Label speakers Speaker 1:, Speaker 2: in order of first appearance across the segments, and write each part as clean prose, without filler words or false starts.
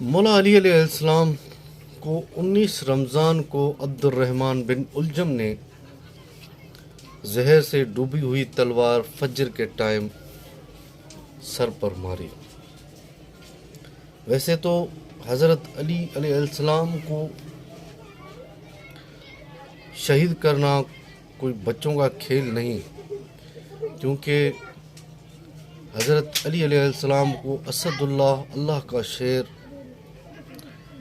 Speaker 1: مولا علی علیہ السلام کو 19 رمضان کو عبد الرحمن بن الجم نے زہر سے ڈوبی ہوئی تلوار فجر کے ٹائم سر پر ماری۔ ویسے تو حضرت علی علیہ السلام کو شہید کرنا کوئی بچوں کا کھیل نہیں، کیونکہ حضرت علی علیہ السلام کو اسد اللہ، اللہ کا شیر،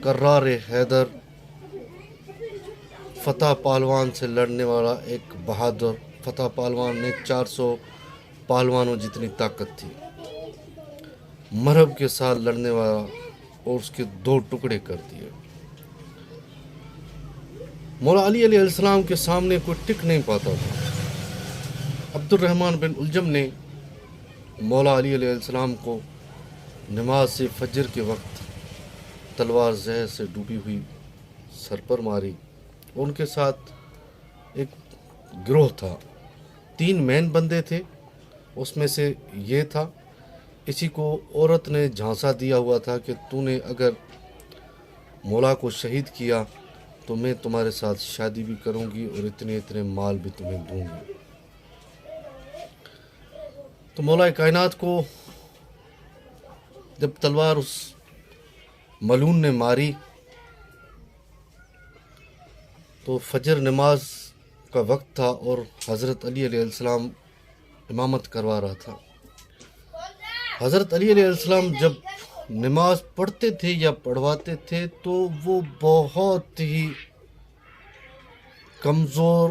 Speaker 1: کرار حیدر، فتح پہلوان سے لڑنے والا ایک بہادر، فتح پہلوان نے 400 پہلوانوں جتنی طاقت تھی، مرہب کے ساتھ لڑنے والا، اور اس کے 2 ٹکڑے کر دیے۔ مولا علی علیہ السلام کے سامنے کوئی ٹک نہیں پاتا تھا۔ عبد الرحمن بن الجم نے مولا علی علیہ السلام کو نماز سے فجر کے وقت تلوار زہر سے ڈوبی ہوئی سر پر ماری، اور ان کے ساتھ ایک گروہ تھا، 3 مین بندے تھے، اس میں سے یہ تھا۔ اسی کو عورت نے جھانسا دیا ہوا تھا کہ تو نے اگر مولا کو شہید کیا تو میں تمہارے ساتھ شادی بھی کروں گی اور اتنے مال بھی تمہیں دوں گی۔ تو مولا کائنات کو جب تلوار اس ملعون نے ماری تو فجر نماز کا وقت تھا اور حضرت علی علیہ السلام امامت کروا رہا تھا۔ حضرت علی علیہ السلام جب نماز پڑھتے تھے یا پڑھواتے تھے تو وہ بہت ہی کمزور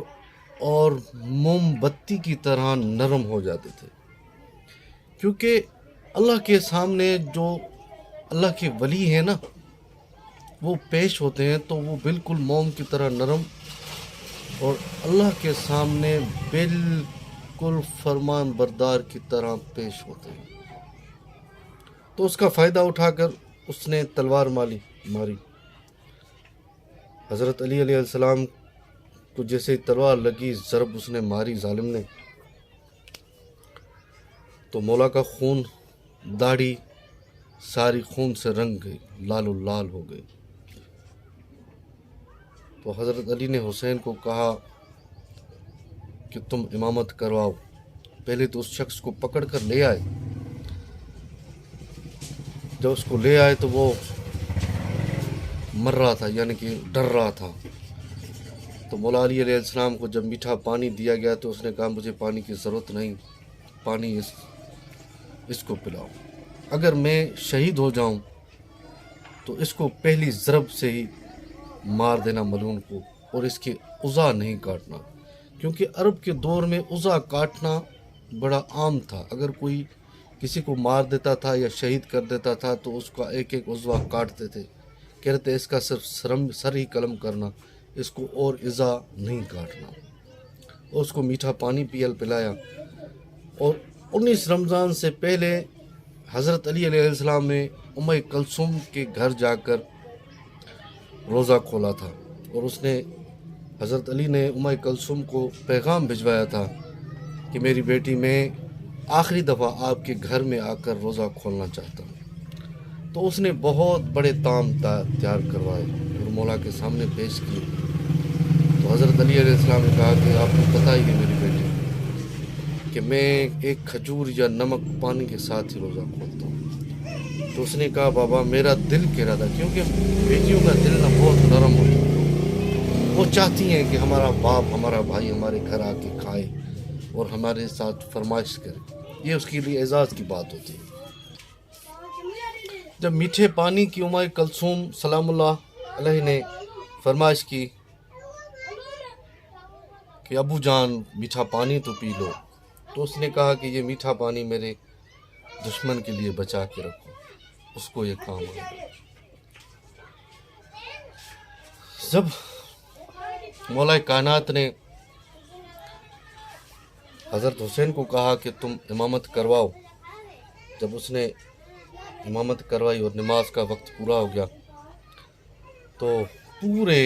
Speaker 1: اور موم بتی کی طرح نرم ہو جاتے تھے، کیونکہ اللہ کے سامنے جو اللہ کے ولی ہیں نا، وہ پیش ہوتے ہیں تو وہ بالکل موم کی طرح نرم، اور اللہ کے سامنے بالکل فرمان بردار کی طرح پیش ہوتے ہیں۔ تو اس کا فائدہ اٹھا کر اس نے تلوار ماری۔ حضرت علی علیہ السلام کو جیسے تلوار لگی، ضرب اس نے ماری ظالم نے، تو مولا کا خون، داڑھی ساری خون سے رنگ گئی، لال و لال ہو گئی۔ تو حضرت علی نے حسین کو کہا کہ تم امامت کرواؤ۔ پہلے تو اس شخص کو پکڑ کر لے آئے۔ جب اس کو لے آئے تو وہ مر رہا تھا، یعنی کہ ڈر رہا تھا۔ تو مولا علی علیہ السلام کو جب میٹھا پانی دیا گیا تو اس نے کہا مجھے پانی کی ضرورت نہیں، پانی اس کو پلاؤ۔ اگر میں شہید ہو جاؤں تو اس کو پہلی ضرب سے ہی مار دینا ملعون کو، اور اس کے عضا نہیں کاٹنا، کیونکہ عرب کے دور میں عضا کاٹنا بڑا عام تھا۔ اگر کوئی کسی کو مار دیتا تھا یا شہید کر دیتا تھا تو اس کا ایک عضو کاٹتے تھے، کہتے اس کا صرف سر ہی قلم کرنا، اس کو اور عضا نہیں کاٹنا۔ اور اس کو میٹھا پانی پلایا۔ اور 19 رمضان سے پہلے حضرت علی علیہ السلام نے ام کلثوم کے گھر جا کر روزہ کھولا تھا، اور اس نے حضرت علی نے ام کلثوم کو پیغام بھجوایا تھا کہ میری بیٹی میں آخری دفعہ آپ کے گھر میں آ کر روزہ کھولنا چاہتا ہوں۔ تو اس نے بہت بڑے طعام تیار کروائے اور مولا کے سامنے پیش کیے۔ تو حضرت علی علیہ السلام نے کہا کہ آپ کو پتہ ہی ہے میری بیٹی کہ میں ایک کھجور یا نمک پانی کے ساتھ ہی روزہ کھولتا ہوں۔ تو اس نے کہا بابا میرا دل کہہ رہا تھا، کیونکہ بیٹیوں کا دل نہ بہت نرم ہوتا ہے، وہ چاہتی ہیں کہ ہمارا باپ، ہمارا بھائی ہمارے گھر آ کے کھائے اور ہمارے ساتھ فرمائش کرے، یہ اس کے لیے اعزاز کی بات ہوتی ہے۔ جب میٹھے پانی کی ام کلثوم سلام اللہ علیہ نے فرمائش کی کہ ابو جان میٹھا پانی تو پی لو، تو اس نے کہا کہ یہ میٹھا پانی میرے دشمن کے لیے بچا کے رکھو، اس کو یہ کام آئے گا۔ جب مولا کائنات نے حضرت حسین کو کہا کہ تم امامت کرواؤ، جب اس نے امامت کروائی اور نماز کا وقت پورا ہو گیا تو پورے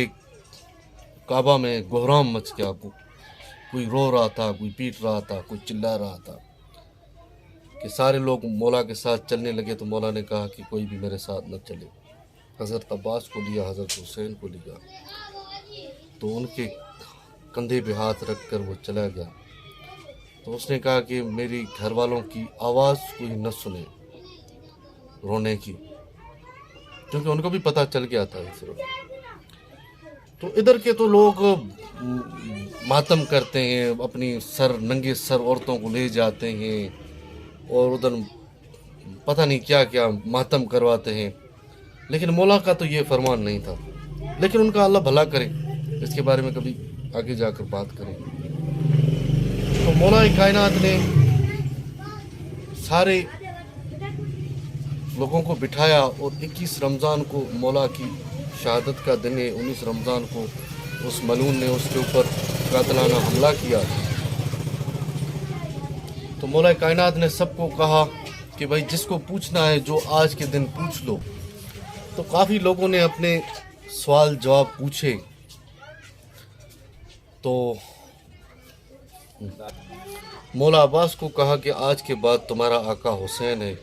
Speaker 1: کعبہ میں گہرام مچ گیا، کوئی رو رہا تھا، کوئی پیٹ رہا تھا، کوئی چلا رہا تھا، کہ سارے لوگ مولا کے ساتھ چلنے لگے۔ تو مولا نے کہا کہ کوئی بھی میرے ساتھ نہ چلے، حضرت عباس کو لیا، حضرت حسین کو لیا، تو ان کے کندھے پہ ہاتھ رکھ کر وہ چلا گیا۔ تو اس نے کہا کہ میری گھر والوں کی آواز کوئی نہ سنے رونے کی، کیونکہ ان کو بھی پتہ چل گیا تھا اس وقت۔ تو ادھر کے تو لوگ ماتم کرتے ہیں، اپنی ننگے سر عورتوں کو لے جاتے ہیں اور ادھر پتہ نہیں کیا کیا ماتم کرواتے ہیں، لیکن مولا کا تو یہ فرمان نہیں تھا۔ لیکن ان کا اللہ بھلا کرے، اس کے بارے میں کبھی آگے جا کر بات کریں۔ تو مولا کائنات نے سارے لوگوں کو بٹھایا اور 21 رمضان کو مولا کی شہادت کا دن ہے۔ 19 رمضان کو اس ملعون نے اس کے اوپر قاتلانہ حملہ کیا۔ تو مولا کائنات نے سب کو کہا کہ بھائی جس کو پوچھنا ہے جو آج کے دن پوچھ لو۔ تو کافی لوگوں نے اپنے سوال جواب پوچھے۔ تو مولا عباس کو کہا کہ آج کے بعد تمہارا آقا حسین ہے،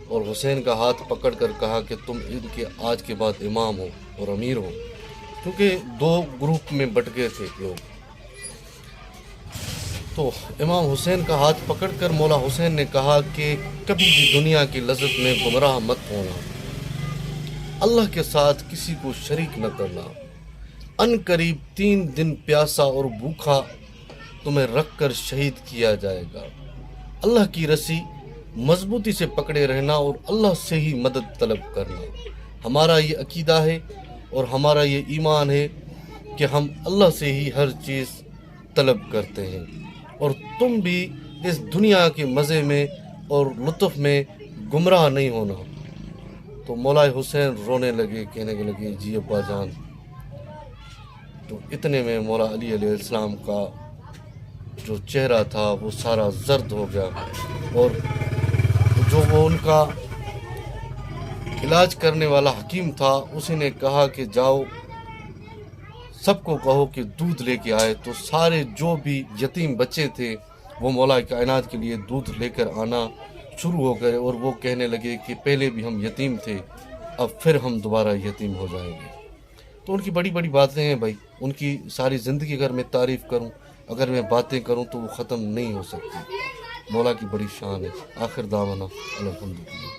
Speaker 1: اور حسین کا ہاتھ پکڑ کر کہا کہ تم ان کے آج کے بعد امام ہو اور امیر ہو، کیونکہ دو گروپ میں بٹ گئے تھے لوگ۔ تو امام حسین کا ہاتھ پکڑ کر مولا حسین نے کہا کہ کبھی بھی دنیا کی لذت میں گمراہ مت ہونا، اللہ کے ساتھ کسی کو شریک نہ کرنا، ان قریب 3 دن پیاسا اور بھوکا تمہیں رکھ کر شہید کیا جائے گا۔ اللہ کی رسی مضبوطی سے پکڑے رہنا اور اللہ سے ہی مدد طلب کرنا۔ ہمارا یہ عقیدہ ہے اور ہمارا یہ ایمان ہے کہ ہم اللہ سے ہی ہر چیز طلب کرتے ہیں، اور تم بھی اس دنیا کے مزے میں اور لطف میں گمراہ نہیں ہونا۔ تو مولا حسین رونے لگے، کہنے لگے جی ابا جان۔ تو اتنے میں مولا علی علیہ السلام کا جو چہرہ تھا وہ سارا زرد ہو گیا، اور جو وہ ان کا علاج کرنے والا حکیم تھا اسی نے کہا کہ جاؤ سب کو کہو کہ دودھ لے کے آئے۔ تو سارے جو بھی یتیم بچے تھے وہ مولا کائنات کے لیے دودھ لے کر آنا شروع ہو گئے، اور وہ کہنے لگے کہ پہلے بھی ہم یتیم تھے، اب پھر ہم دوبارہ یتیم ہو جائیں گے۔ تو ان کی بڑی بڑی باتیں ہیں بھائی، ان کی ساری زندگی اگر میں تعریف کروں، اگر میں باتیں کروں تو وہ ختم نہیں ہو سکتی۔ مولا کی بڑی شان ہے۔ آخر دعوانا الحمدللہ۔